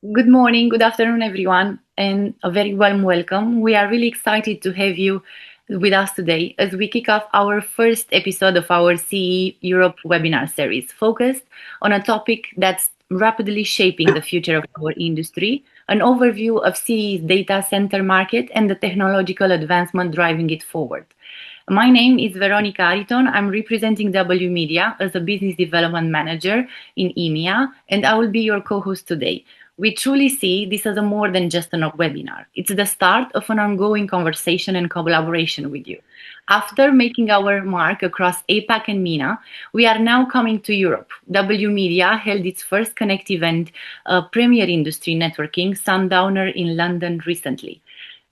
Good morning, good afternoon, everyone, and a very warm welcome. We are really excited to have you with us today as we kick off our first episode of our CEE Europe Webinar Series, focused on a topic that's rapidly shaping the future of our industry, an overview of CEE's data center market and the technological advancement driving it forward. My name is Veronica Ariton. I'm representing w.media as a business development manager in EMEA, and I will be your co-host today. We truly see this as a more than just a webinar. It's the start of an ongoing conversation and collaboration with you. After making our mark across APAC and MENA, we are now coming to Europe. W.media held its first Connect event, Premier Industry Networking, Sundowner in London recently.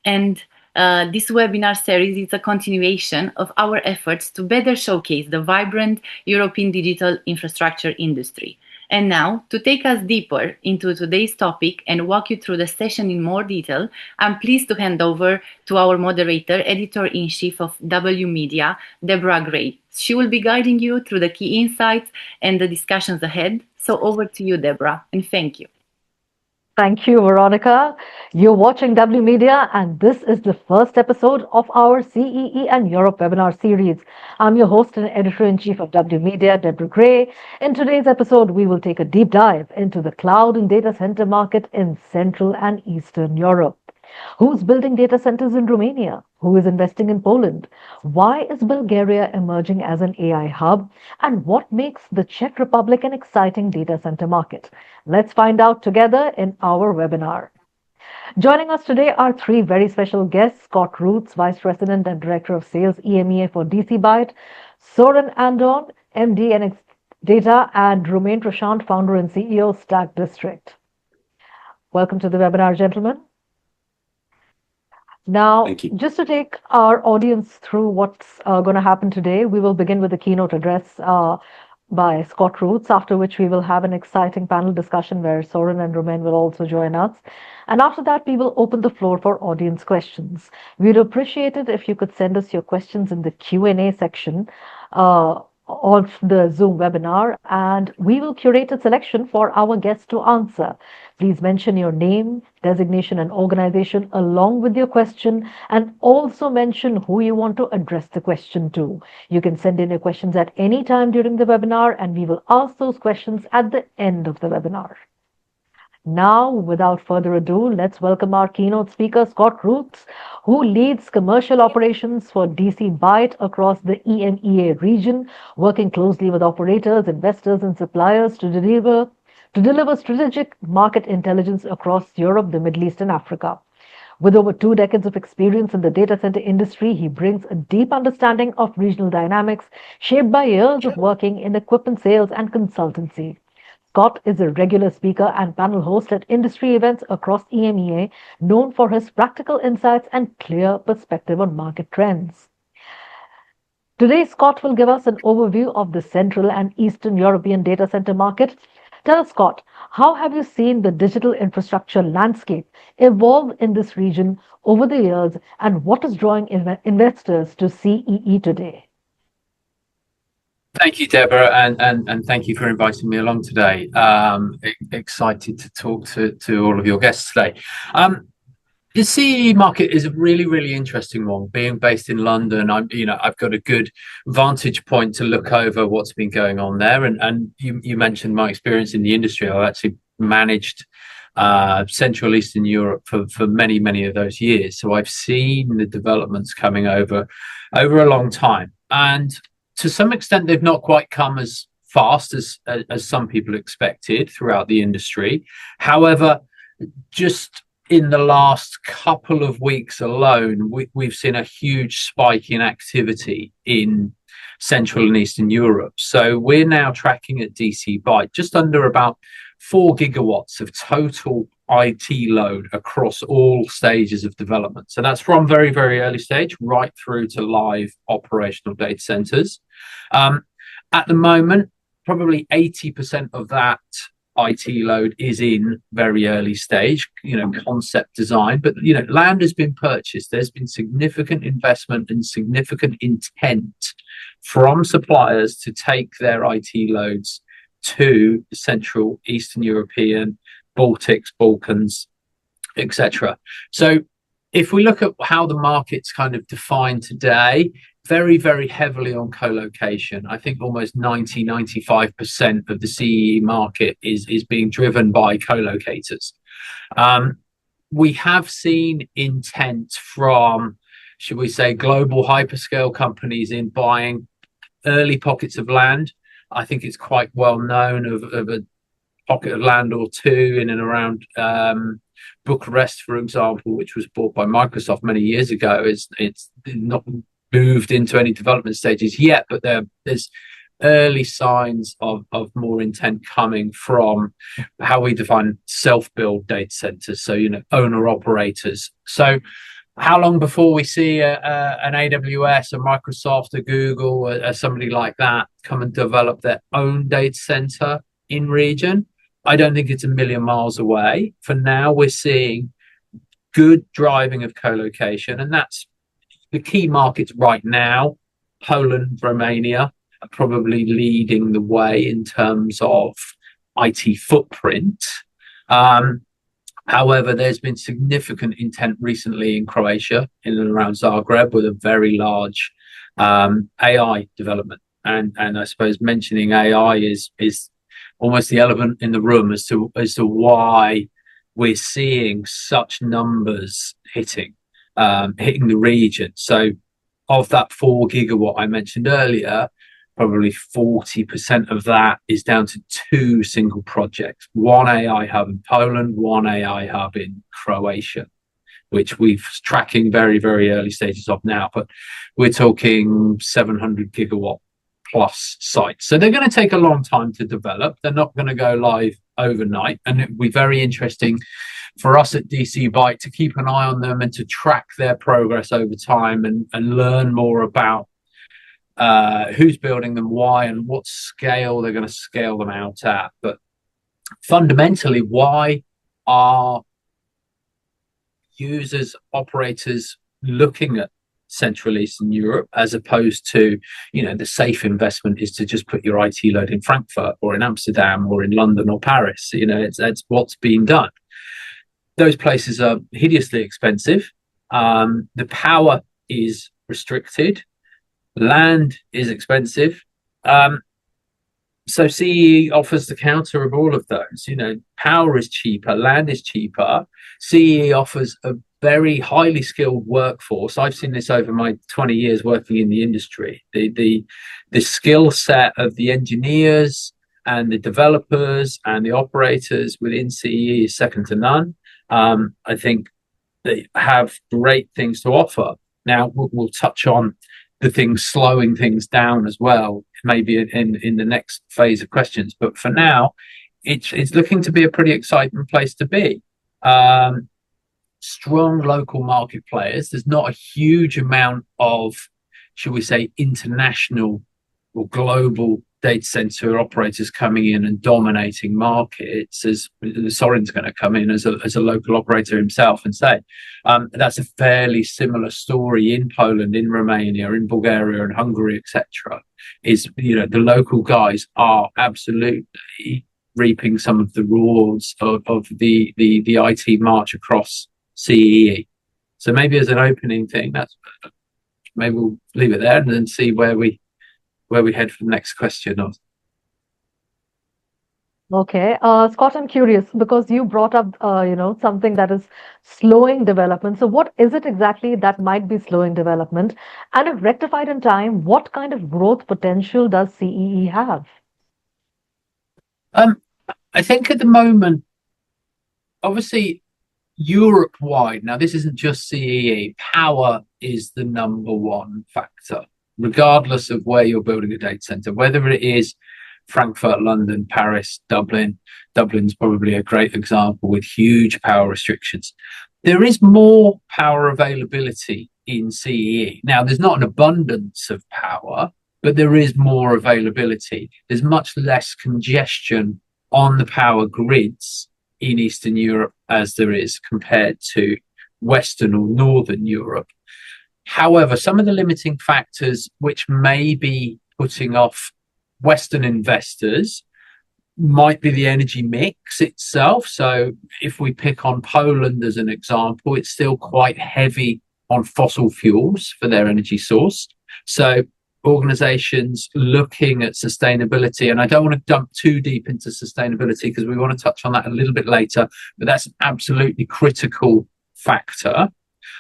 And this webinar series is a continuation of our efforts to better showcase the vibrant European digital infrastructure industry. And now, to take us deeper into today's topic and walk you through the session in more detail, I'm pleased to hand over to our moderator, editor-in-chief of W.media, Deborah Gray. She will be guiding you through the key insights and the discussions ahead. So over to you, Deborah, and thank you. Thank you, Veronica. You're watching W Media, and this is the first episode of our CEE and Europe Webinar Series. I'm your host and editor-in-chief of W Media, Deborah Gray. In today's episode, we will take a deep dive into the cloud and data center market in Central and Eastern Europe. Who's building data centers in Romania? Who is investing in Poland? Why is Bulgaria emerging as an AI hub? And what makes the Czech Republic an exciting data center market? Let's find out together in our webinar. Joining us today are three very special guests: Scott Roots, Vice President and Director of Sales EMEA for DC Byte; Sorin Andone, MD NXDATA; and Romain, Tranchant, Founder and CEO, Stack District. Welcome to the webinar, gentlemen. Now, just to take our audience through what's going to happen today, we will begin with a keynote address by Scott Roots, after which we will have an exciting panel discussion where Sorin and Romain will also join us. And after that, we will open the floor for audience questions. We'd appreciate it if you could send us your questions in the Q&A section of the Zoom webinar, and we will curate a selection for our guests to answer. Please mention your name, designation, and organization along with your question, and also mention who you want to address the question to. You can send in your questions at any time during the webinar, and we will ask those questions at the end of the webinar. Now, without further ado, let's welcome our keynote speaker, Scott Roots, who leads commercial operations for DC Byte across the EMEA region, working closely with operators, investors, and suppliers to deliver strategic market intelligence across Europe, the Middle East, and Africa. With over 2 decades of experience in the data center industry, he brings a deep understanding of regional dynamics shaped by years of working in equipment sales and consultancy. Scott is a regular speaker and panel host at industry events across EMEA, known for his practical insights and clear perspective on market trends. Today, Scott will give us an overview of the Central and Eastern European data center market. Tell us, Scott, how have you seen the digital infrastructure landscape evolve in this region over the years, and what is drawing investors to CEE today? Thank you, Deborah, and thank you for inviting me along today. Excited to talk to all of your guests today. The CEE market is a really interesting one. Being based in London, I've got a good vantage point to look over what's been going on there. And you mentioned my experience in the industry. I've actually managed Central Eastern Europe for many of those years. So I've seen the developments coming over a long time, and to some extent, they've not quite come as fast as some people expected throughout the industry. However, just in the last couple of weeks alone, we've seen a huge spike in activity in Central and Eastern Europe. So we're now tracking at DC Byte just under about 4 gigawatts of total IT load across all stages of development. So that's from very early stage right through to live operational data centers. At the moment, probably 80% of that IT load is in very early stage, concept design, but land has been purchased. There's been significant investment and significant intent from suppliers to take their IT loads to the Central Eastern European Baltics, Balkans, etc. So if we look at how the market's kind of defined today, very, very heavily on co-location. I think almost 95% of the CEE market is being driven by co-locators. We have seen intent from, should we say, global hyperscale companies in buying early pockets of land. I think it's quite well known of a pocket of land or two in and around Bucharest, for example, which was bought by Microsoft many years ago. It's not moved into any development stages yet, but there's early signs of more intent coming from how we define self-build data centers, so owner operators. So how long before we see an AWS, a Microsoft, a Google, somebody like that come and develop their own data center in region? I don't think it's a million miles away. For now, we're seeing good driving of co-location, and that's the key markets right now. Poland, Romania are probably leading the way in terms of IT footprint. However, there's been significant intent recently in Croatia, in and around Zagreb, with a very large AI development. And I suppose mentioning AI is almost the elephant in the room as to why we're seeing such numbers hitting the region. So of that 4 gigawatt I mentioned earlier, probably 40% of that is down to 2 single projects. One AI hub in Poland, one AI hub in Croatia, which we're tracking very, very early stages of now. But we're talking 700 gigawatt plus sites. So they're going to take a long time to develop. They're not going to go live overnight. And it would be very interesting for us at DC Byte to keep an eye on them and to track their progress over time and learn more about who's building them, why, and what scale they're going to scale them out at. But fundamentally, why are users, operators looking at Central Eastern Europe as opposed to, the safe investment is to just put your IT load in Frankfurt or in Amsterdam or in London or Paris? That's what's being done. Those places are hideously expensive. The power is restricted. Land is expensive. So CEE offers the counter of all of those. Power is cheaper, land is cheaper. CEE offers a very highly skilled workforce. I've seen this over my 20 years working in the industry. The skill set of the engineers and the developers and the operators within CEE is second to none. I think they have great things to offer. Now we'll touch on the things slowing things down as well, maybe in the next phase of questions. But for now, it's looking to be a pretty exciting place to be. Strong local market players. There's not a huge amount of, should we say, international or global data center operators coming in and dominating markets, as Sorin's going to come in as a local operator himself and say that's a fairly similar story in Poland, in Romania, in Bulgaria and Hungary, etc. Is the local guys are absolutely reaping some of the rewards of the IT march across CEE. So maybe as an opening thing, maybe we'll leave it there and then see where we head for the next question. Okay, Scott, I'm curious because you brought up, something that is slowing development. So what is it exactly that might be slowing development? And if rectified in time, what kind of growth potential does CEE have? I think at the moment, obviously, Europe-wide, now this isn't just CEE, power is the number one factor, regardless of where you're building a data center, whether it is Frankfurt, London, Paris, Dublin. Dublin's probably a great example with huge power restrictions. There is more power availability in CEE. Now, there's not an abundance of power, but there is more availability. There's much less congestion on the power grids in Eastern Europe as there is compared to Western or Northern Europe. However, some of the limiting factors which may be putting off Western investors, might be the energy mix itself. So if we pick on Poland as an example, it's still quite heavy on fossil fuels for their energy source. So organizations looking at sustainability, and I don't want to jump too deep into sustainability because we want to touch on that a little bit later, but that's an absolutely critical factor.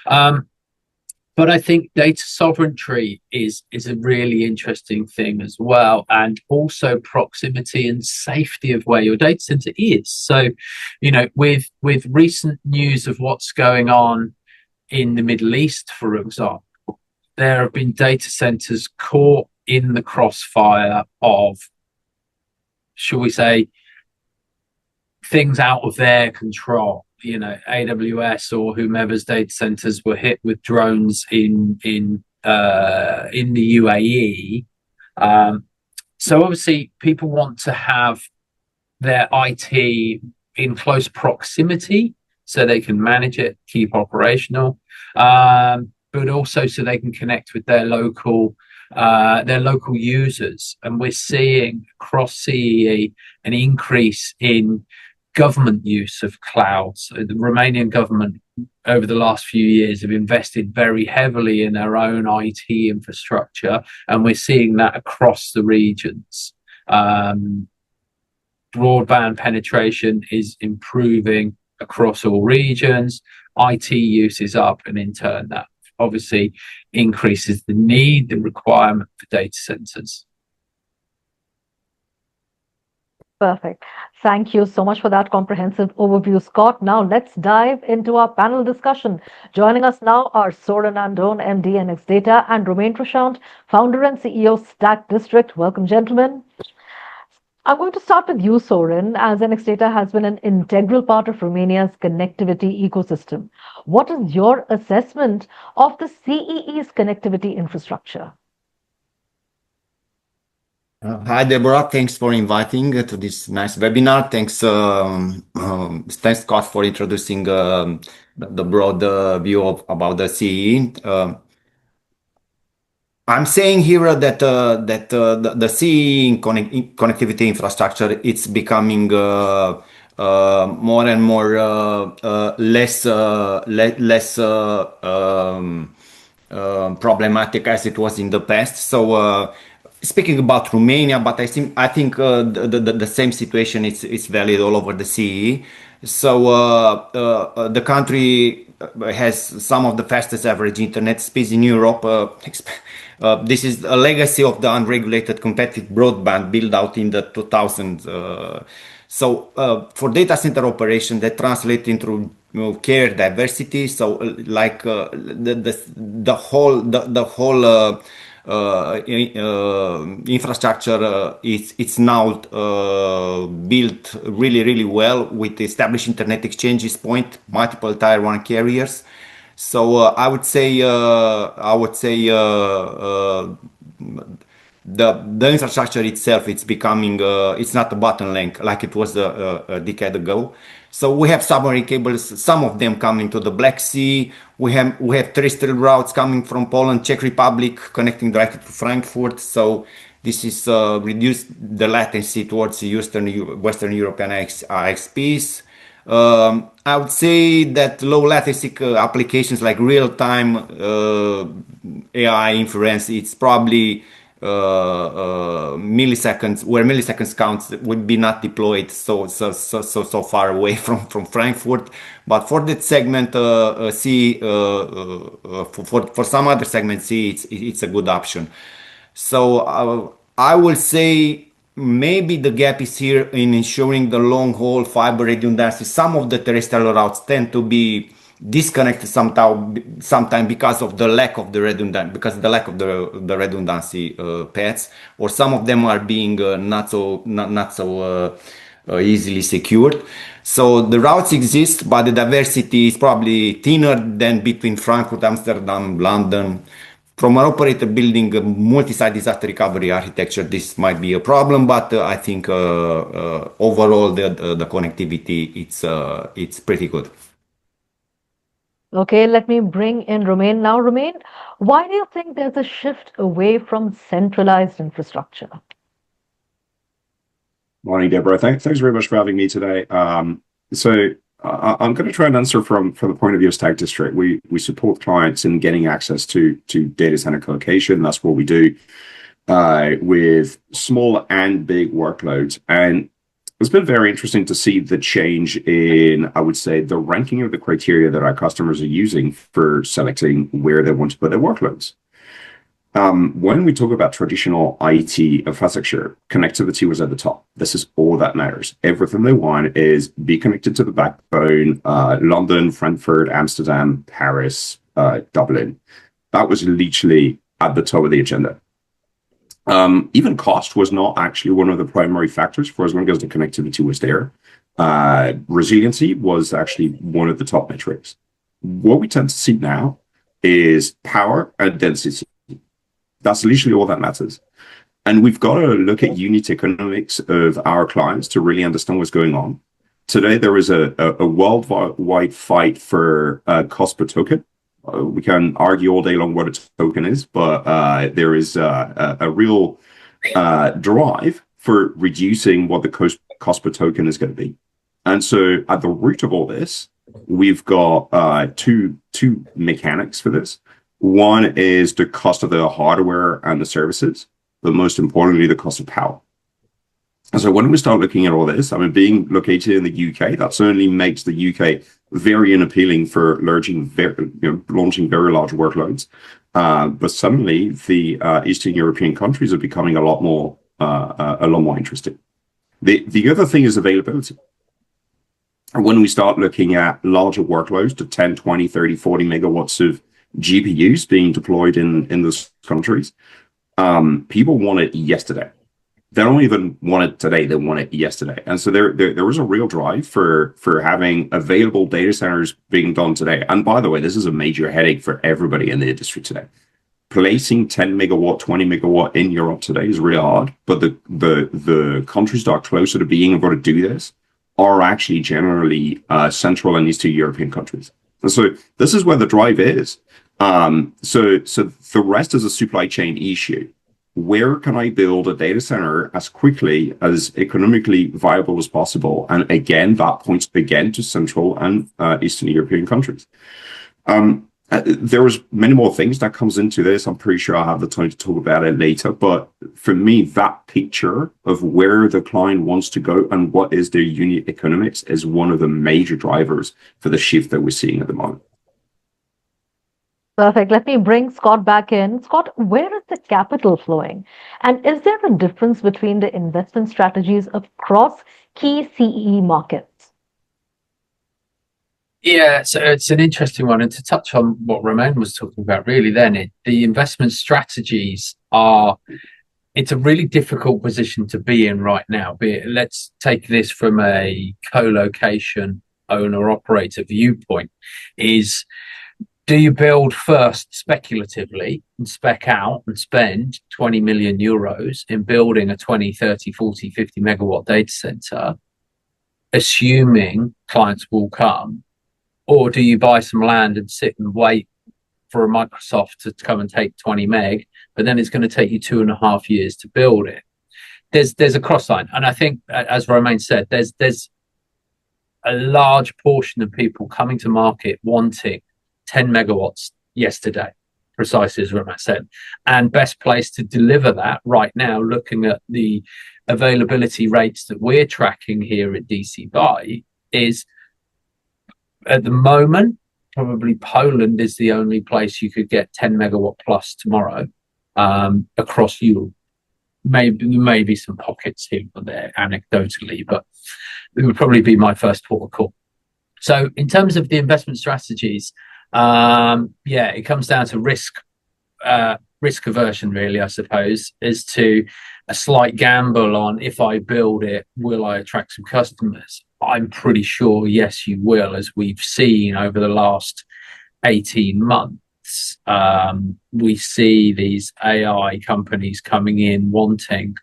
But I think data sovereignty is a really interesting thing as well, and also proximity and safety of where your data center is. So, with recent news of what's going on in the Middle East, for example, there have been data centers caught in the crossfire of, shall we say, things out of their control. AWS or whomever's data centers were hit with drones in the UAE. So obviously, people want to have their IT in close proximity so they can manage it, keep operational, but also so they can connect with their local users. And we're seeing across CEE an increase in government use of clouds. So the Romanian government over the last few years have invested very heavily in their own IT infrastructure, and we're seeing that across the regions. Broadband penetration is improving across all regions. IT use is up, and in turn that obviously increases the need, the requirement for data centers. Perfect. Thank you so much for that comprehensive overview, Scott. Now let's dive into our panel discussion. Joining us now are Sorin Andone, MD, NXDATA, and Romain, Tranchant, founder and CEO, Stack District. Welcome, gentlemen. I'm going to start with you, Sorin, as NXDATA has been an integral part of Romania's connectivity ecosystem. What is your assessment of the CEE's connectivity infrastructure? Hi, Deborah. Thanks for inviting to this nice webinar. Thanks, Scott, for introducing the broad view about the CEE. I'm saying here that the CEE connectivity infrastructure, it's becoming more and more less problematic as it was in the past. So. Speaking about Romania, but I think the same situation is valid all over the CEE. So the country has some of the fastest average internet speeds in Europe. This is a legacy of the unregulated competitive broadband built out in the 2000s. So for data center operation, that translates into carrier diversity. So like the whole infrastructure it's now built really well with established internet exchanges point, multiple tier 1 carriers. So I would say the infrastructure itself, it's becoming it's not a bottleneck like it was a decade ago. So we have submarine cables, some of them coming to the Black Sea. We have terrestrial routes coming from Poland, Czech Republic, connecting directly to Frankfurt. So this is reduced the latency towards Western European ISPs. I would say that low latency applications like real-time AI inference, it's probably milliseconds, where milliseconds counts would be not deployed so far away from Frankfurt. But for that segment, for some other segments, it's a good option. So I will say maybe the gap is here in ensuring the long haul fiber redundancy. Some of the terrestrial routes tend to be disconnected sometime because of the lack of the redundancy paths, or some of them are being not so easily secured. So the routes exist, but the diversity is probably thinner than between Frankfurt, Amsterdam, London. From an operator building a multi-site disaster recovery architecture, this might be a problem, but I think overall the connectivity it's pretty good. Okay, let me bring in Romain now. Romain, why do you think there's a shift away from centralized infrastructure? Morning, Deborah. Thanks very much for having me today. I'm going to try and answer from the point of view of Stag District. We support clients in getting access to data center colocation. That's what we do with small and big workloads. And it's been very interesting to see the change in, I would say, the ranking of the criteria that our customers are using for selecting where they want to put their workloads. When we talk about traditional IT infrastructure, connectivity was at the top. This is all that matters. Everything they want is be connected to the backbone, London, Frankfurt, Amsterdam, Paris, Dublin. That was literally at the top of the agenda. Even cost was not actually one of the primary factors for as long as the connectivity was there. Resiliency was actually one of the top metrics. What we tend to see now is power and density. That's literally all that matters. And we've got to look at unit economics of our clients to really understand what's going on. Today, there is a worldwide fight for cost per token. We can argue all day long what a token is, but there is a real drive for reducing what the cost per token is going to be. And so at the root of all this, we've got two mechanics for this. One is the cost of the hardware and the services, but most importantly, the cost of power. And so when we start looking at all this, I mean, being located in the UK, that certainly makes the UK very unappealing for launching very large workloads. But suddenly, the Eastern European countries are becoming a lot more interesting. The other thing is availability. When we start looking at larger workloads to 10, 20, 30, 40 megawatts of GPUs being deployed in those countries, people want it yesterday. They don't even want it today, they want it yesterday. And so there is a real drive for having available data centers being done today. And by the way, this is a major headache for everybody in the industry today. Placing 10 megawatt, 20 megawatt in Europe today is really hard, but the countries that are closer to being able to do this are actually generally Central and Eastern European countries. And so this is where the drive is. So the rest is a supply chain issue. Where can I build a data center as quickly, as economically viable as possible? And again, that points again to Central and Eastern European countries. There was many more things that comes into this. I'm pretty sure I'll have the time to talk about it later. But for me, that picture of where the client wants to go and what is their unit economics is one of the major drivers for the shift that we're seeing at the moment. Perfect. Let me bring Scott back in. Scott, where is the capital flowing? And is there a difference between the investment strategies across key CEE markets? Yeah, so it's an interesting one. And to touch on what Romain was talking about, really, then the investment strategies it's a really difficult position to be in right now. Let's take this from a co-location owner-operator viewpoint. Do you build first speculatively and spec out and spend 20 million euros in building a 20, 30, 40, 50 megawatt data center, assuming clients will come? Or do you buy some land and sit and wait for a Microsoft to come and take 20 meg, but then it's going to take you 2.5 years to build it? There's a cross line. And I think, as Romain said, there's a large portion of people coming to market wanting 10 megawatts yesterday, precisely as Romain said. And best place to deliver that right now, looking at the availability rates that we're tracking here at DC Byte, is at the moment, probably Poland is the only place you could get 10 megawatt plus tomorrow across Europe. Maybe some pockets here or there anecdotally, but it would probably be my first port of call. So in terms of the investment strategies, it comes down to risk aversion, really, I suppose, as to a slight gamble on, if I build it, will I attract some customers? I'm pretty sure, yes, you will, as we've seen over the last 18 months. We see these AI companies coming in wanting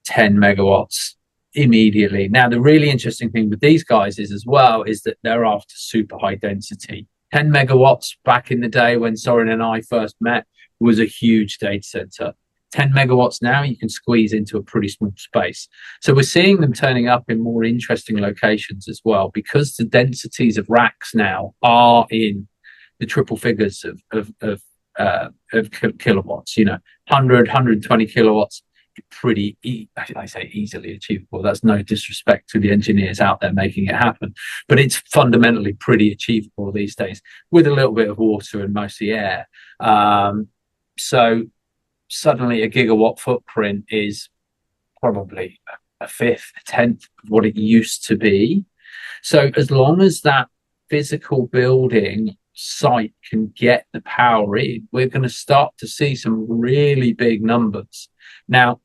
10 megawatts immediately. Now, the really interesting thing with these guys is that they're after super high density. 10 megawatts back in the day when Sorin and I first met was a huge data center. 10 megawatts now, you can squeeze into a pretty small space. So we're seeing them turning up in more interesting locations as well, because the densities of racks now are in the triple figures of kilowatts, 100, 120 kilowatts, I say easily achievable. That's no disrespect to the engineers out there making it happen, but it's fundamentally pretty achievable these days with a little bit of water and mostly air. So suddenly a gigawatt footprint is probably a fifth, a tenth of what it used to be. So as long as that physical building site can get the power in, we're going to start to see some really big numbers. Now,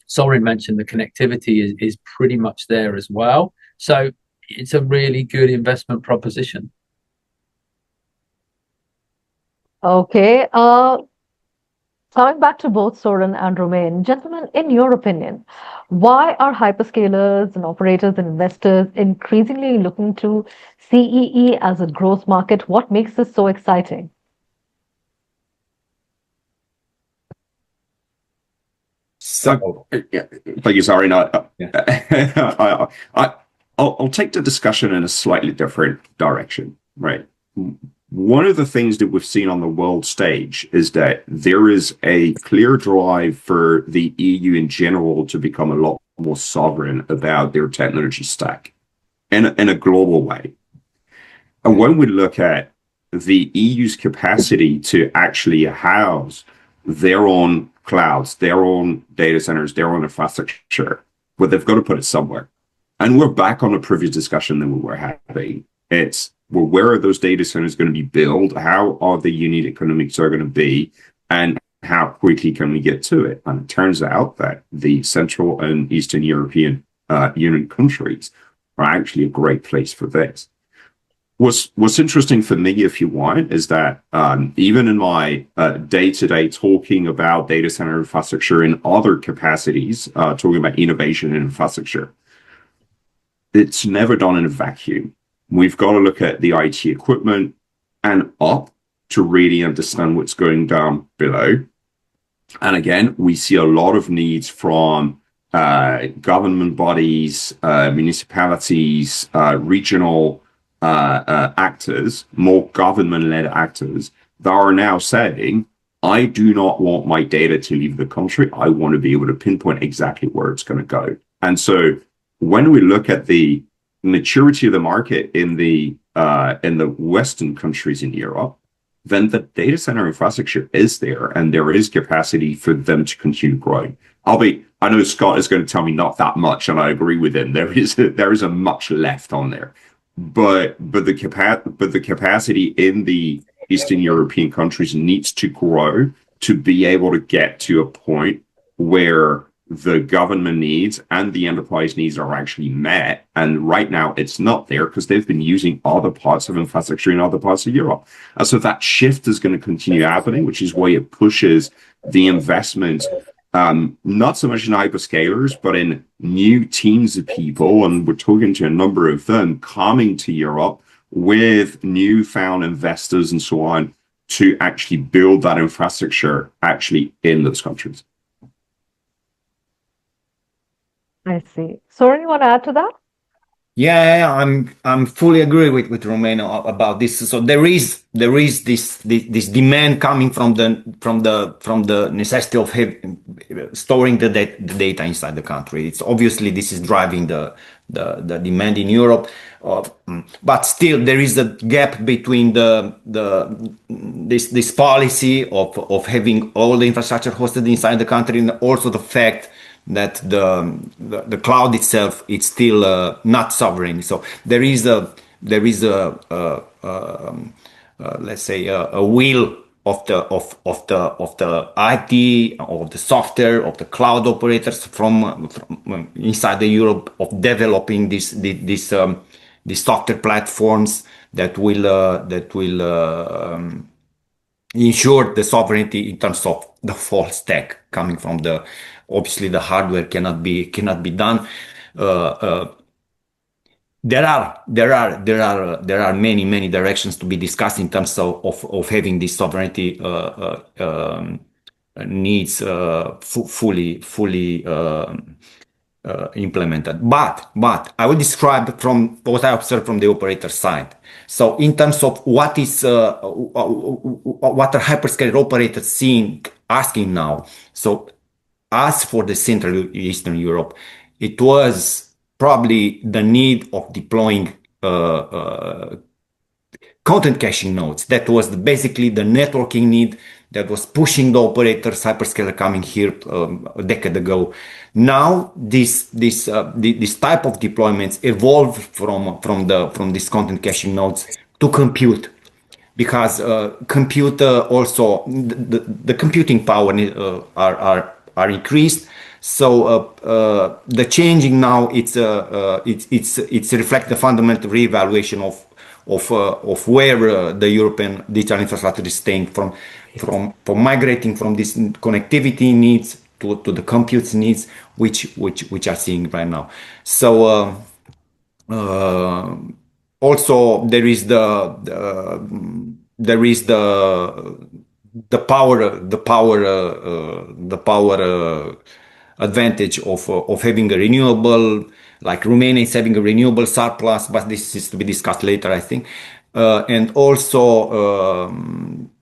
Sorin mentioned the connectivity is pretty much there as well. So it's a really good investment proposition. Okay. Coming back to both Sorin and Romain, gentlemen, in your opinion, why are hyperscalers and operators and investors increasingly looking to CEE as a growth market? What makes this so exciting? So, thank you, Sorin. I'll take the discussion in a slightly different direction, right? One of the things that we've seen on the world stage is that there is a clear drive for the EU in general to become a lot more sovereign about their technology stack in a global way. And when we look at the EU's capacity to actually house their own clouds, their own data centers, their own infrastructure, well, they've got to put it somewhere. And we're back on a previous discussion that we were having. It's, well, where are those data centers going to be built? How are the unit economics are going to be? And how quickly can we get to it? And it turns out that the Central and Eastern European Union countries are actually a great place for this. What's interesting for me, if you want, is that even in my day-to-day talking about data center infrastructure in other capacities, talking about innovation and infrastructure, it's never done in a vacuum. We've got to look at the IT equipment and up to really understand what's going down below. And again, we see a lot of needs from government bodies, municipalities, regional actors, more government-led actors that are now saying, I do not want my data to leave the country. I want to be able to pinpoint exactly where it's going to go. And so when we look at the maturity of the market in the Western countries in Europe, then the data center infrastructure is there, and there is capacity for them to continue growing. I know Scott is going to tell me not that much, and I agree with him. There is a much left on there, but the capacity in the Eastern European countries needs to grow to be able to get to a point where the government needs and the enterprise needs are actually met. And right now it's not there because they've been using other parts of infrastructure in other parts of Europe. And so that shift is going to continue happening, which is why it pushes the investment, not so much in hyperscalers, but in new teams of people. And we're talking to a number of them coming to Europe with newfound investors and so on to actually build that infrastructure actually in those countries. I see. Sorin, you want to add to that? Yeah, I'm fully agree with Romain about this. So there is this demand coming from the necessity of storing the data inside the country. It's obviously this is driving the demand in Europe, but still there is a gap between this policy of having all the infrastructure hosted inside the country, and also the fact that the cloud itself is still not sovereign. So there is a let's say a will of the IT, of the software, of the cloud operators from inside the Europe of developing these software platforms that will ensure the sovereignty in terms of the full stack coming from the. Obviously, the hardware cannot be done. There are many directions to be discussed in terms of having this sovereignty needs fully implemented. But I will describe from what I observed from the operator side. So in terms of what are hyperscaler operators asking now. So as for the Central Eastern Europe, it was probably the need of deploying content caching nodes. That was basically the networking need that was pushing the operators, hyperscaler coming here a decade ago. Now this type of deployments evolved from these content caching nodes to compute, because compute also the computing power are increased. So the changing now it's reflect the fundamental reevaluation of where the European digital infrastructure is staying from migrating from this connectivity needs to the compute needs, which are seeing right now. So also there is the power advantage of having a renewable, like Romania is having a renewable surplus, but this is to be discussed later, I think. And also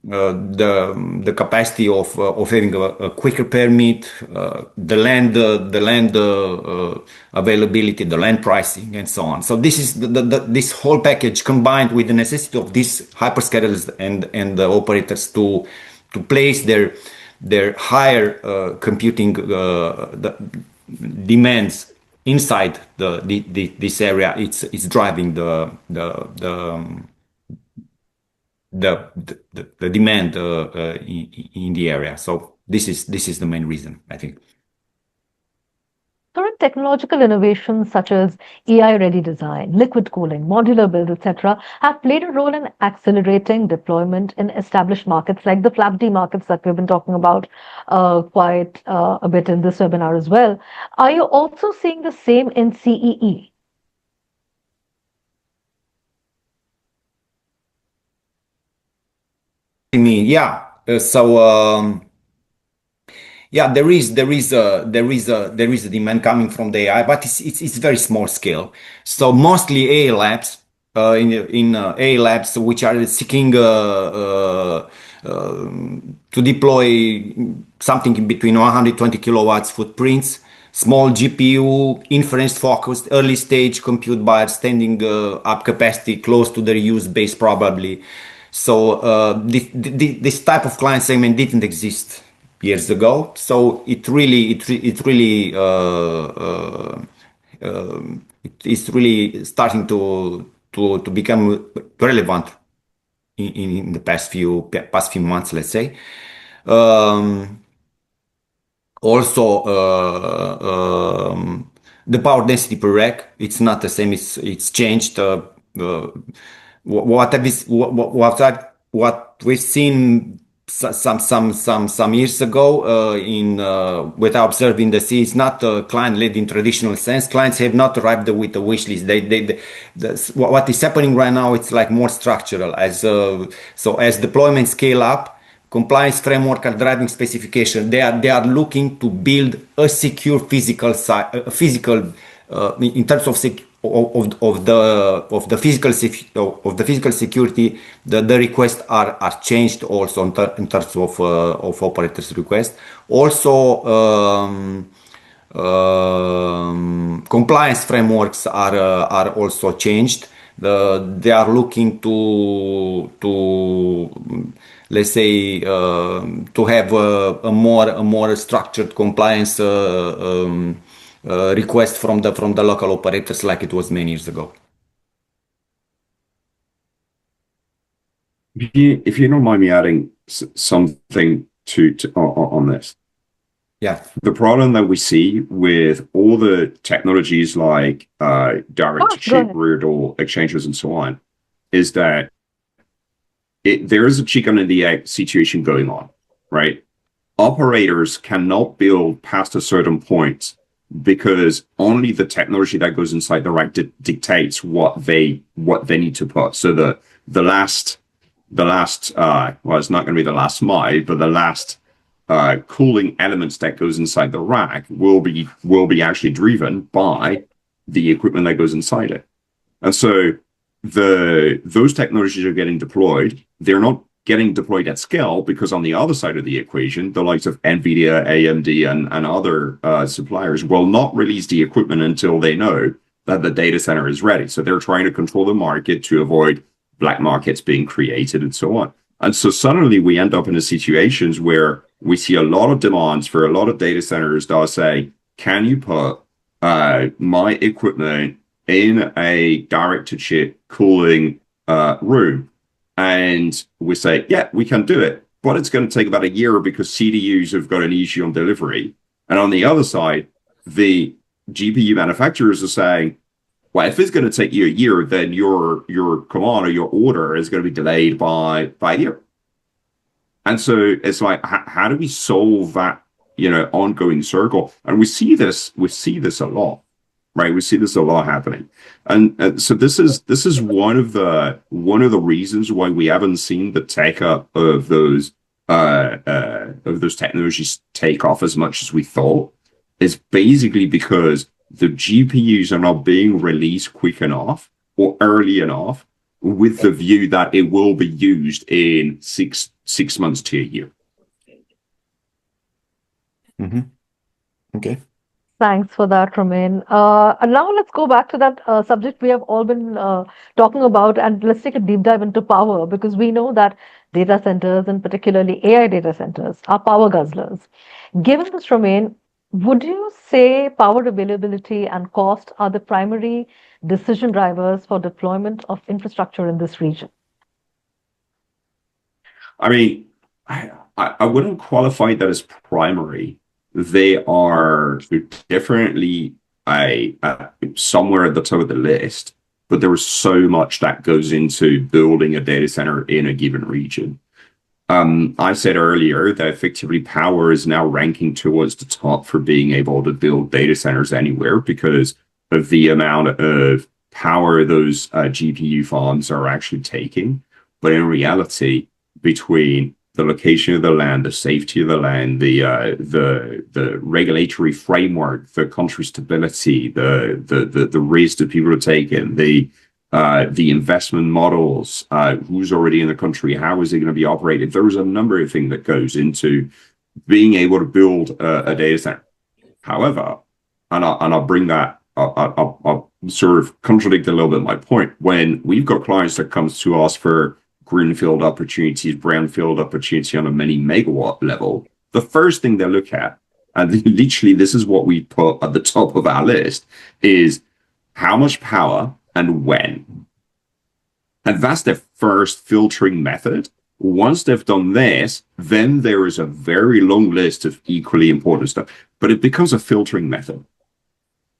the capacity of having a quicker permit, the land availability, the land pricing, and so on. So this is this whole package combined with the necessity of these hyperscalers and the operators to place their higher computing demands inside this area. It's driving the demand in the area. So this is the main reason, I think. Current technological innovations such as AI-ready design, liquid cooling, modular build, etc., have played a role in accelerating deployment in established markets like the FLAP-D markets that we've been talking about quite a bit in this webinar as well. Are you also seeing the same in CEE? Yeah. So yeah, there is a demand coming from the AI, but it's very small scale. So mostly AI labs in AI labs which are seeking to deploy something in between 120 kilowatts footprints, small GPU, inference focused, early stage compute by standing up capacity close to the reuse base probably. So this type of client segment didn't exist years ago. So it's really starting to become relevant in the past few months, let's say. Also, the power density per rack, it's not the same. It's changed. What we've seen some years ago without observing the CEE is not client-led in traditional sense. Clients have not arrived with a wish list. What is happening right now, it's like more structural. So as deployments scale up, compliance framework are driving specification. They are looking to build a secure physical in terms of the physical security. The requests are changed also in terms of operators' request. Also, compliance frameworks are also changed. They are looking to let's say to have a more structured compliance request from the local operators like it was many years ago. If you don't mind me adding something on this. Yeah. The problem that we see with all the technologies like direct-to-chip, rear-door exchanges, and so on, is that there is a chicken and the egg situation going on, right? Operators cannot build past a certain point because only the technology that goes inside the rack dictates what they need to put. So the last well, it's not going to be the last mile, but the last cooling elements that goes inside the rack will be actually driven by the equipment that goes inside it. And so those technologies are getting deployed. They're not getting deployed at scale because on the other side of the equation, the likes of NVIDIA, AMD, and other suppliers will not release the equipment until they know that the data center is ready. So they're trying to control the market to avoid black markets being created and so on. And so suddenly we end up in situations where we see a lot of demands for a lot of data centers that are saying, can you put my equipment in a direct-to-chip cooling room? And we say, yeah, we can do it, but it's going to take about a year because CDUs have got an issue on delivery. And on the other side, the GPU manufacturers are saying, well, if it's going to take you a year, then your command or your order is going to be delayed by a year. And so it's like, how do we solve that, ongoing circle? And we see this a lot, right? We see this a lot happening. And so this is one of the reasons why we haven't seen the take up of those technologies take off as much as we thought. Is basically because the GPUs are not being released quick enough or early enough with the view that it will be used in six months to a year. Mm-hmm. Okay. Thanks for that, Romain. And now let's go back to that subject we have all been talking about, and let's take a deep dive into power, because we know that data centers, and particularly AI data centers, are power guzzlers. Given this, Romain, would you say power availability and cost are the primary decision drivers for deployment of infrastructure in this region? I mean, I wouldn't qualify that as primary. They are definitely somewhere at the top of the list, but there is so much that goes into building a data center in a given region. I said earlier that effectively power is now ranking towards the top for being able to build data centers anywhere because of the amount of power those GPU farms are actually taking. But in reality, between the location of the land, the safety of the land, the regulatory framework, the country stability, the risk that people are taking, the investment models, who's already in the country, how is it going to be operated? There's a number of things that goes into being able to build a data center. However, and I'll bring that, I'll sort of contradict a little bit my point. When we've got clients that comes to us for greenfield opportunities, brownfield opportunity on a many megawatt level, the first thing they look at, and literally this is what we put at the top of our list, is how much power and when. And that's their first filtering method. Once they've done this, then there is a very long list of equally important stuff, but it becomes a filtering method,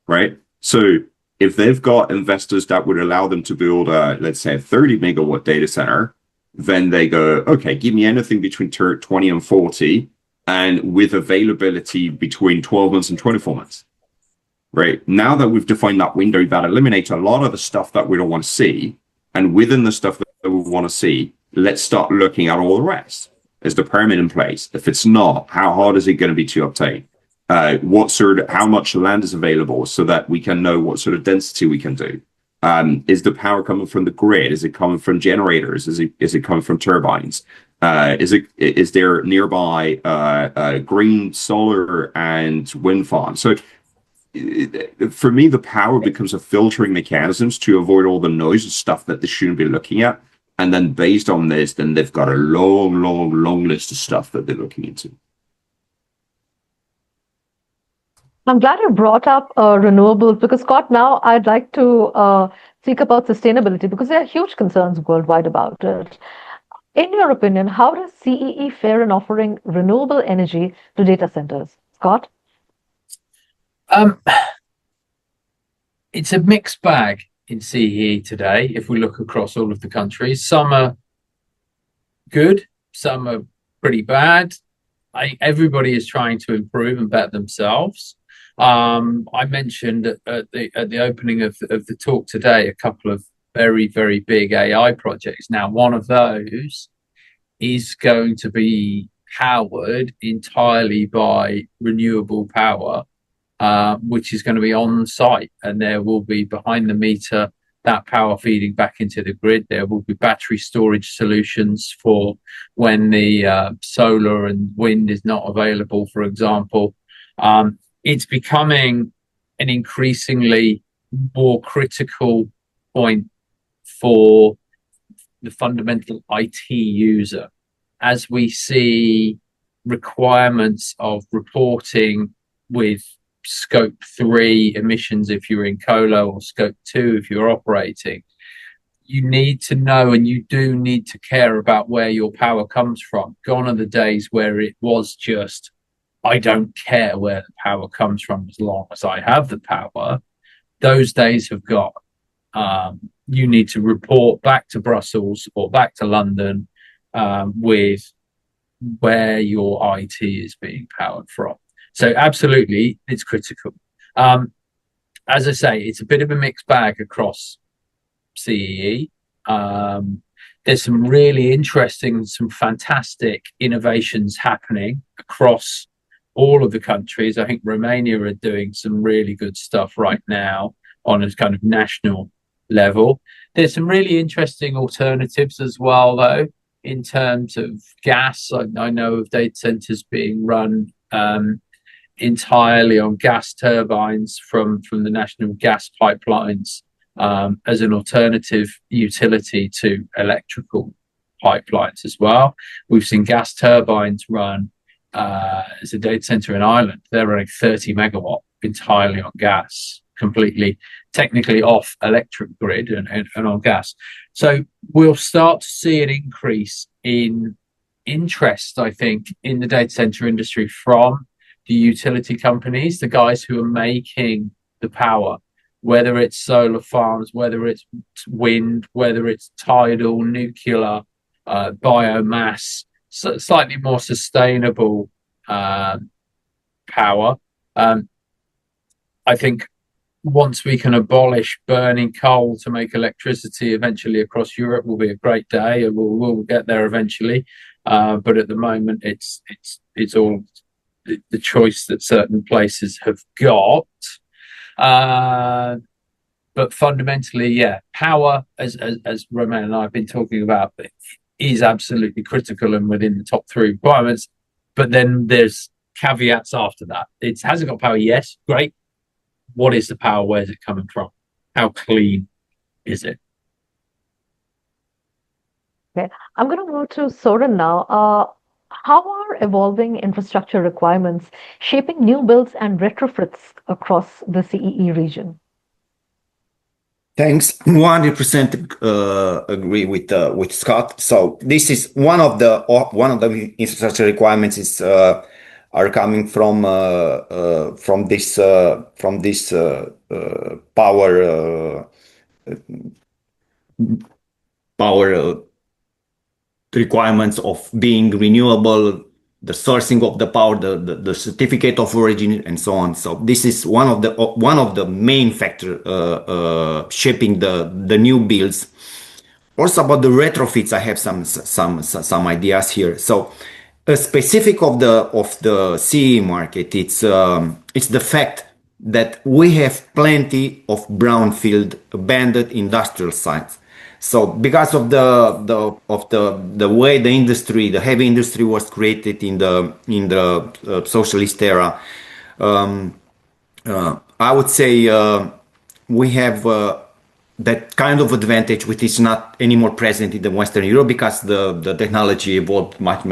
right? So if they've got investors that would allow them to build let's say a 30 megawatt data center, then they go, okay, give me anything between 20 and 40 and with availability between 12 months and 24 months. Right. Now that we've defined that window, that eliminates a lot of the stuff that we don't want to see. And within the stuff that we want to see, let's start looking at all the rest. Is the permit in place? If it's not, how hard is it going to be to obtain? How much land is available so that we can know what sort of density we can do? Is the power coming from the grid? Is it coming from generators? Is it coming from turbines? Is there nearby green solar and wind farms? So for me, the power becomes a filtering mechanisms to avoid all the noise and stuff that they shouldn't be looking at. And then based on this, then they've got a long list of stuff that they're looking into. I'm glad you brought up renewables, because Scott, now I'd like to speak about sustainability, because there are huge concerns worldwide about it. In your opinion, how does CEE fare in offering renewable energy to data centers? Scott? It's a mixed bag in CEE today. If we look across all of the countries, some are good, some are pretty bad. Everybody is trying to improve and better themselves. I mentioned at the opening of the talk today a couple of very big AI projects. Now, one of those is going to be powered entirely by renewable power, which is going to be on site, and there will be behind the meter that power feeding back into the grid. There will be battery storage solutions for when the solar and wind is not available, for example. It's becoming an increasingly more critical point for the fundamental IT user, as we see requirements of reporting with scope 3 emissions if you're in colo, or scope 2 if you're operating. You need to know, and you do need to care about where your power comes from. Gone are the days where it was just, I don't care where the power comes from as long as I have the power. Those days have gone. You need to report back to Brussels or back to London with where your IT is being powered from. So absolutely, it's critical. As I say, it's a bit of a mixed bag across CEE. There's some really interesting, some fantastic innovations happening across all of the countries. I think Romania are doing some really good stuff right now on a kind of national level. There's some really interesting alternatives as well, though, in terms of gas. I know of data centers being run entirely on gas turbines from the national gas pipelines as an alternative utility to electrical pipelines as well. We've seen gas turbines run as a data center in Ireland. They're running 30 megawatt entirely on gas, completely technically off electric grid and on gas. So we'll start to see an increase in interest, I think, in the data center industry from the utility companies, the guys who are making the power, whether it's solar farms, whether it's wind, whether it's tidal, nuclear, biomass, so slightly more sustainable power. I think once we can abolish burning coal to make electricity eventually across Europe will be a great day, and we'll get there eventually. But at the moment, it's all the choice that certain places have got. But fundamentally, yeah, power, as Romain and I have been talking about, is absolutely critical and within the top 3 requirements. But then there's caveats after that. It hasn't got power, yes, great. What is the power? Where's it coming from? How clean is it? Okay, I'm going to go to Sorin now. How are evolving infrastructure requirements shaping new builds and retrofits across the CEE region? Thanks. 100% agree with Scott. So this is one of the infrastructure requirements is are coming from this power requirements of being renewable, the sourcing of the power, the certificate of origin, and so on. So this is one of the main factor shaping the new builds. Also about the retrofits, I have some ideas here. So a specific of the CE market, it's the fact that we have plenty of brownfield abandoned industrial sites. So because of the way the industry, the heavy industry was created in the socialist era, I would say we have that kind of advantage, which is not anymore present in the Western Europe because the technology evolved much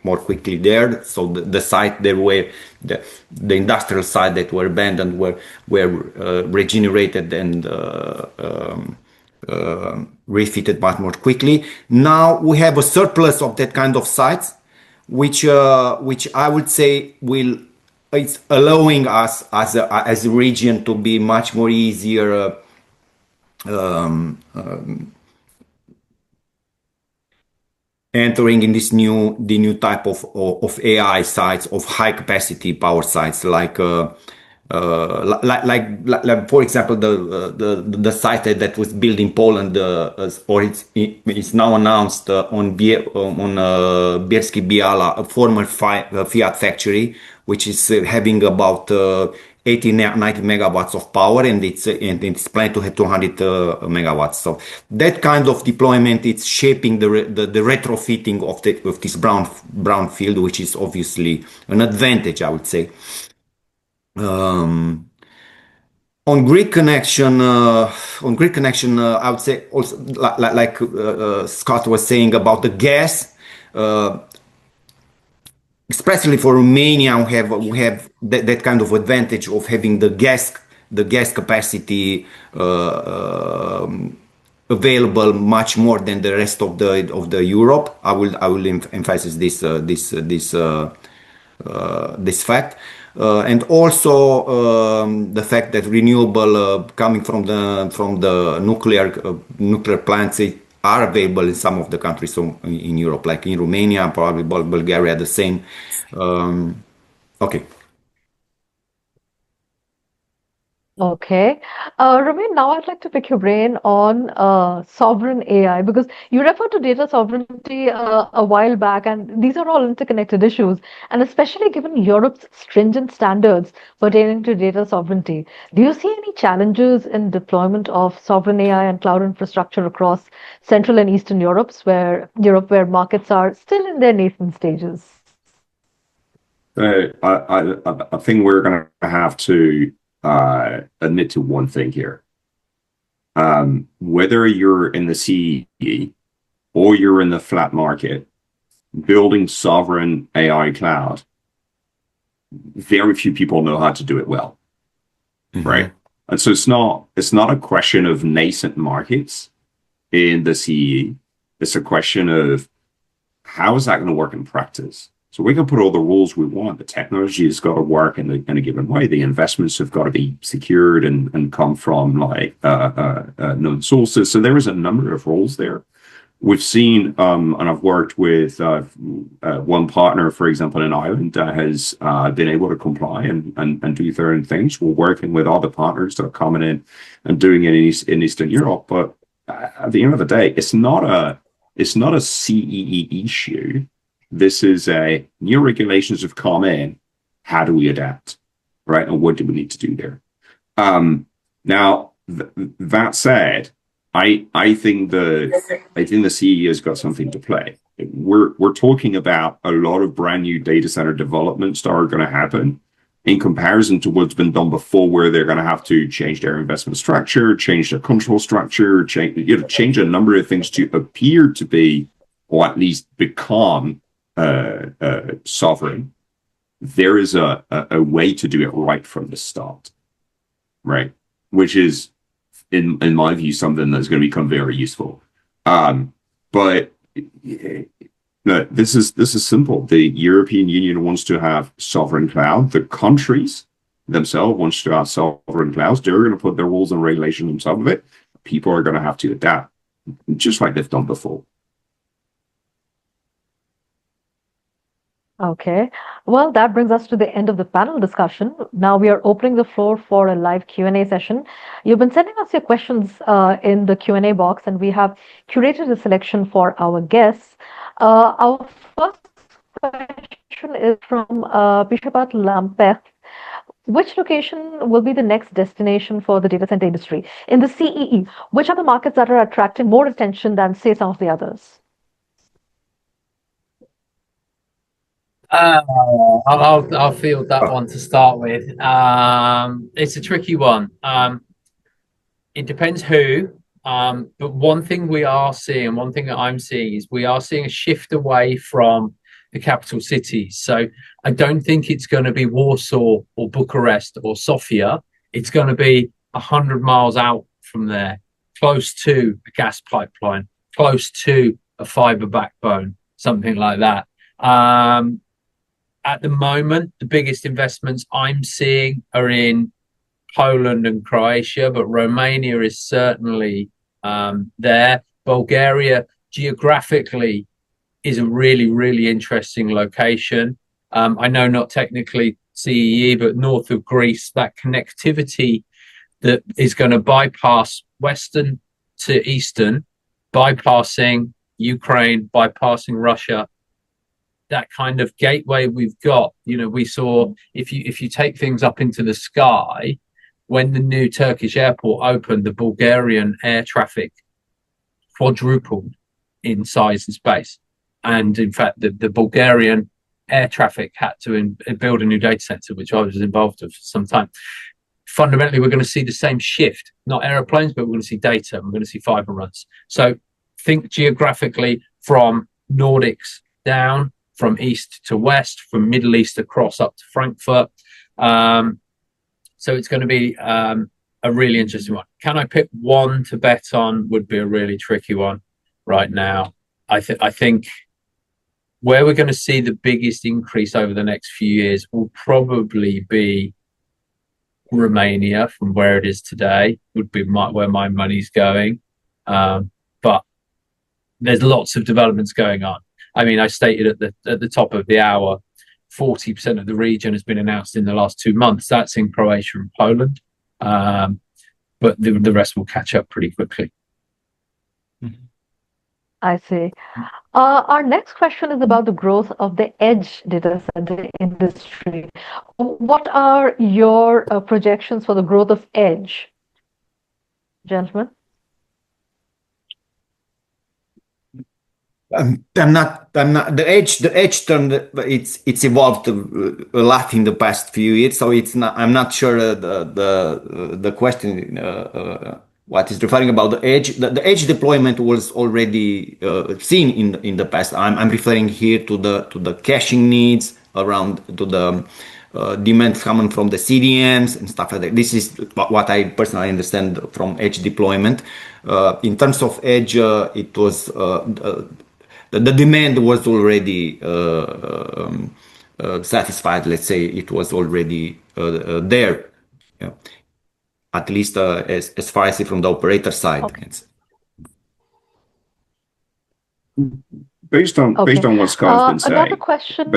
more quickly there. So the site there where the industrial site that were abandoned were regenerated and refitted much more quickly. Now we have a surplus of that kind of sites, which I would say it's allowing us as a region to be much more easier entering in the new type of AI sites, of high capacity power sites, like Like for example, the site that was built in Poland, or it's now announced on Bielski Biala, a former Fiat factory, which is having about 80, 90 megawatts of power, and it's planned to have 200 megawatts. So that kind of deployment, it's shaping the retrofitting of this brown field, which is obviously an advantage, I would say. On grid connection, I would say also like Scott was saying about the gas. Especially for Romania, we have that kind of advantage of having the gas capacity available much more than the rest of the Europe. I will emphasize this fact. And also the fact that renewable coming from the nuclear plants are available in some of the countries so in Europe, like in Romania, probably Bulgaria, the same. Okay. Okay. Romain, now I'd like to pick your brain on sovereign AI because you referred to data sovereignty a while back, and these are all interconnected issues, and especially given Europe's stringent standards pertaining to data sovereignty. Do you see any challenges in deployment of sovereign AI and cloud infrastructure across Central and Eastern where markets are still in their nascent stages? I think we're going to have to admit to one thing here. Whether you're in the CEE or you're in the flat market, building sovereign AI cloud, very few people know how to do it well, right? And so it's not a question of nascent markets in the CEE. It's a question of how is that going to work in practice? So we can put all the rules we want. The technology has got to work in a given way. The investments have got to be secured and come from like known sources. So there is a number of rules there. We've seen, and I've worked with one partner, for example, in Ireland that has been able to comply and do their own things. We're working with other partners that are coming in and doing it in Eastern Europe. But at the end of the day, it's not a CEE issue. This is a new regulations have come in. How do we adapt, right? And what do we need to do there? Now, that said, I think the CEE has got something to play. We're talking about a lot of brand new data center developments that are going to happen in comparison to what's been done before, where they're going to have to change their investment structure, change their control structure, change a number of things to appear to be, or at least become sovereign. There is a way to do it right from the start, right? Which is, in my view, something that's going to become very useful. But no, this is simple. The European Union wants to have sovereign cloud. The countries themselves wants to have sovereign clouds. They're going to put their rules and regulations on top of it. People are going to have to adapt, just like they've done before. Okay. Well, that brings us to the end of the panel discussion. Now we are opening the floor for a live Q&A session. You've been sending us your questions in the Q&A box, and we have curated a selection for our guests. Our first question is from Pishapat Lampert. Which location will be the next destination for the data center industry? In the CEE, which are the markets that are attracting more attention than, say, some of the others? I'll field that one to start with. It's a tricky one. It depends who. But one thing we are seeing, one thing that I'm seeing is we are seeing a shift away from the capital cities. So I don't think it's going to be Warsaw or Bucharest or Sofia. It's going to be 100 miles out from there, close to a gas pipeline, close to a fiber backbone, something like that. At the moment, the biggest investments I'm seeing are in Poland and Croatia, but Romania is certainly there. Bulgaria, geographically, is a really, really interesting location. I know not technically CEE, but north of Greece, that connectivity that is going to bypass Western to Eastern, bypassing Ukraine, bypassing Russia. That kind of gateway we've got, we saw if you take things up into the sky, when the new Turkish airport opened, the Bulgarian air traffic quadrupled in size and space. And in fact, the Bulgarian air traffic had to build a new data center, which I was involved with for some time. Fundamentally, we're going to see the same shift, not aeroplanes, but we're going to see data. We're going to see fiber runs. So think geographically from Nordics down, from east to west, from Middle East across up to Frankfurt. So it's going to be a really interesting one. Can I pick one to bet on? Would be a really tricky one right now. I think where we're going to see the biggest increase over the next few years will probably be Romania, from where it is today, would be where my money's going. But there's lots of developments going on. I mean, I stated at the top of the hour, 40% of the region has been announced in the last 2 months. That's in Croatia and Poland. But the rest will catch up pretty quickly. I see. Our next question is about the growth of the edge data center industry. What are your projections for the growth of edge, gentlemen? I'm not the edge term. It's evolved a lot in the past few years, so it's not. I'm not sure the question what is referring about the edge. The edge deployment was already seen in the past. I'm referring here to the caching needs around to the demands coming from the CDNs and stuff like that. This is what I personally understand from edge deployment. In terms of edge, it was. The demand was already satisfied. Let's say it was already there, yeah. At least as far as from the operator side. Okay. Based on what Scott's been saying. Another question.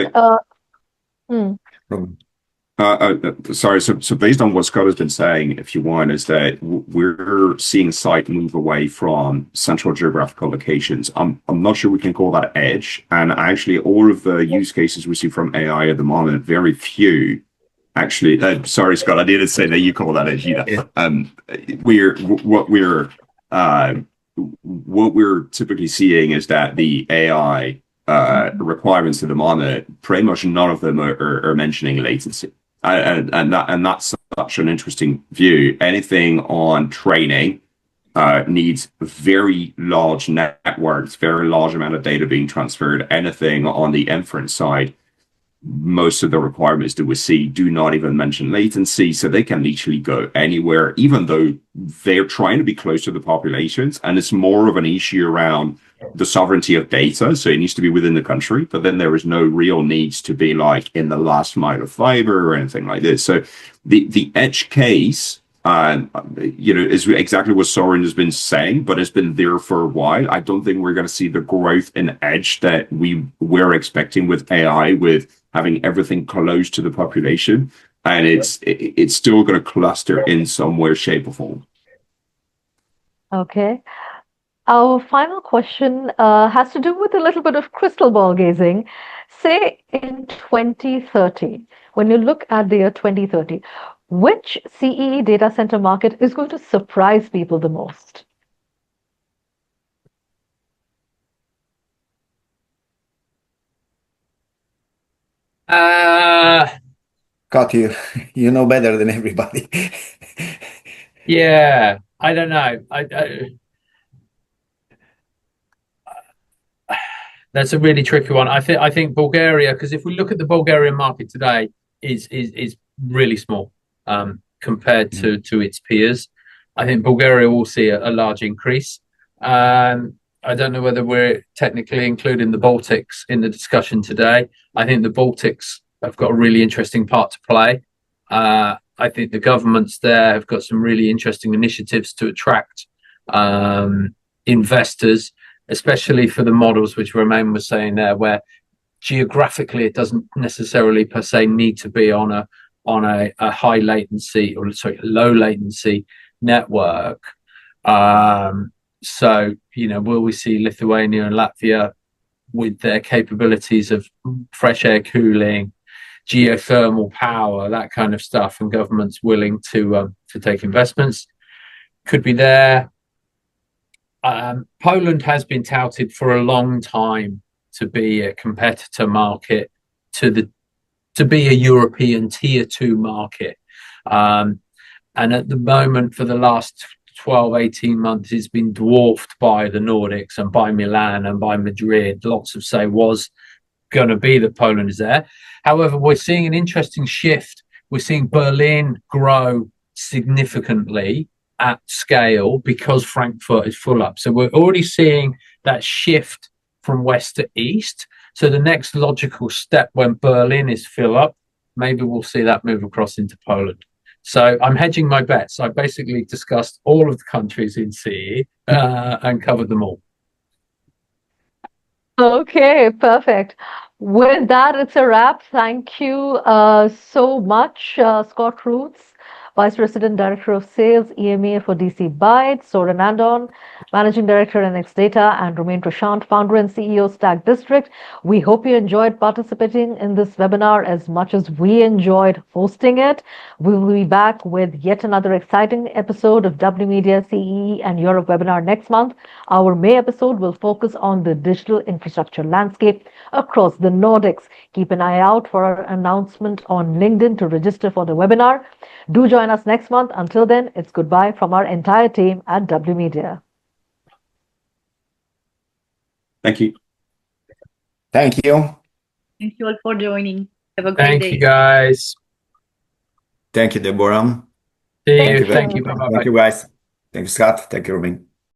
Sorry. So based on what Scott has been saying, if you want, is that we're seeing site move away from central geographical locations. I'm not sure we can call that edge. And actually, all of the use cases we see from AI at the moment, very few. Actually, sorry, Scott, I didn't say that you call that edge either. What we're typically seeing is that the AI requirements at the moment, pretty much none of them are mentioning latency. And that's such an interesting view. Anything on training needs very large networks, very large amount of data being transferred. Anything on the inference side, most of the requirements that we see do not even mention latency, so they can literally go anywhere, even though they're trying to be close to the populations. And it's more of an issue around the sovereignty of data, so it needs to be within the country, but then there is no real needs to be like in the last mile of fiber or anything like this. So the edge case, is exactly what Sorin has been saying, but it's been there for a while. I don't think we're going to see the growth in edge that we're expecting with AI, with having everything close to the population, and it's still going to cluster in some way, shape, or form. Okay. Our final question has to do with a little bit of crystal ball gazing. Say in 2030, when you look at the year 2030, which CEE data center market is going to surprise people the most? Scott, you know better than everybody. Yeah, I don't know. That's a really tricky one. I think Bulgaria, because if we look at the Bulgarian market today, is really small compared to its peers. I think Bulgaria will see a large increase. I don't know whether we're technically including the Baltics in the discussion today. I think the Baltics have got a really interesting part to play. I think the governments there have got some really interesting initiatives to attract investors, especially for the models which Romain was saying there, where geographically, it doesn't necessarily per se need to be on a high latency or low latency network. So, will we see Lithuania and Latvia with their capabilities of fresh air cooling, geothermal power, that kind of stuff, and governments willing to take investments? Could be there. Poland has been touted for a long time to be a competitor market to be a European tier 2 market. And at the moment, for the last 12, 18 months, it's been dwarfed by the Nordics and by Milan and by Madrid. Lots of say was going to be that Poland is there. However, we're seeing an interesting shift. We're seeing Berlin grow significantly at scale because Frankfurt is full up. So we're already seeing that shift from west to east. So the next logical step when Berlin is full up, maybe we'll see that move across into Poland. So I'm hedging my bets. I basically discussed all of the countries in CE and covered them all. Okay, perfect. With that, it's a wrap. Thank you so much, Scott Roots, Vice President, Director of Sales, EMEA for DC Byte, Sorin Andone, Managing Director, NXDATA, and Romain, Founder and CEO, Stack District. We hope you enjoyed participating in this webinar as much as we enjoyed hosting it. We will be back with yet another exciting episode of w.media CEE and Europe webinar next month. Our May episode will focus on the digital infrastructure landscape across the Nordics. Keep an eye out for our announcement on LinkedIn to register for the webinar. Do join us next month. Until then, it's goodbye from our entire team at w.media. Thank you. Thank you. Thank you all for joining. Have a great day. Thank you, guys. Thank you, Deborah. See Thank you. you. Thank you. Bye-bye. Thank you, guys. Thank you, Scott. Thank you, Romain.